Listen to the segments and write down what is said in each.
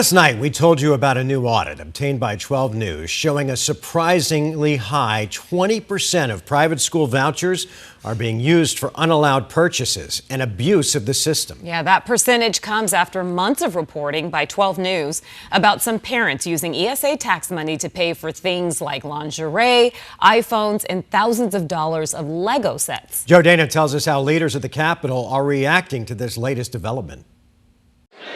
Last night, we told you about a new audit obtained by 12 News showing a surprisingly high 20% of private school vouchers are being used for unallowed purchases and abuse of the system. Yeah, that percentage comes after months of reporting by 12 News about some parents using ESA tax money to pay for things like lingerie, iPhones, and thousands of dollars of Lego sets. Joe Dana tells us how leaders at the Capitol are reacting to this latest development.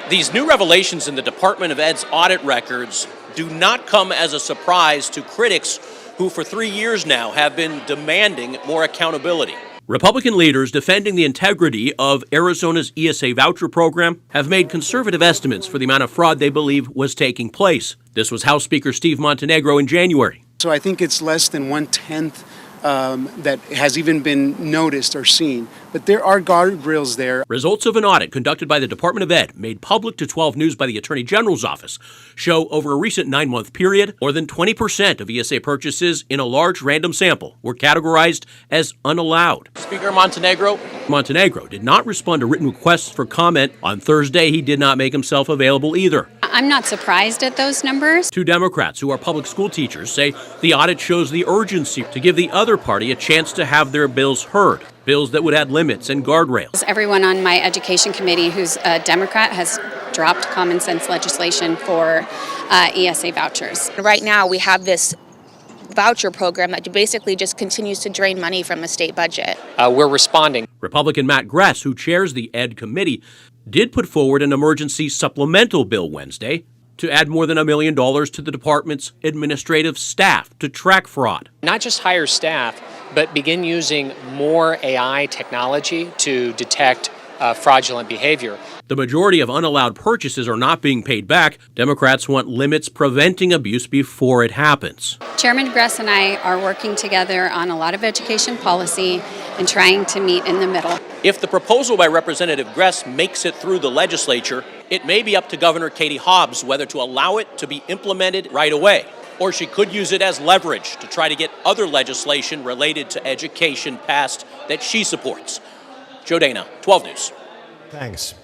These new revelations in the Department of Ed's audit records do not come as a surprise to critics who for 3 years now have been demanding more accountability. Republican leaders defending the integrity of Arizona's ESA voucher program have made conservative estimates for the amount of fraud they believe was taking place. This was House Speaker Steve Montenegro in January. So I think it's less than 1/10 that has even been noticed or seen. But there are guardrails there. Results of an audit conducted by the Department of Ed, made public to 12 News by the Attorney General's office, show over a recent 9-month period, more than 20% of ESA purchases in a large random sample were categorized as unallowed. Speaker Montenegro Did not respond to written requests for comment. On Thursday, he did not make himself available either. I'm not surprised at those numbers. Two Democrats who are public school teachers say the audit shows the urgency to give the other party a chance to have their bills heard. Bills that would add limits and guardrails. Everyone on my education committee who's a Democrat has dropped common sense legislation for ESA vouchers. Right now we have this voucher program that basically just continues to drain money from the state budget. We're responding. Republican Matt Gress, who chairs the Ed committee, did put forward an emergency supplemental bill Wednesday to add more than $1 million to the department's administrative staff to track fraud. Not just hire staff, but begin using more AI technology to detect fraudulent behavior. The majority of unallowed purchases are not being paid back. Democrats want limits preventing abuse before it happens. Chairman Gress and I are working together on a lot of education policy and trying to meet in the middle. If the proposal by Representative Gress makes it through the legislature, it may be up to Governor Katie Hobbs whether to allow it to be implemented right away. Or she could use it as leverage to try to get other legislation related to education passed that she supports. Joe Dana, 12 News. Thanks.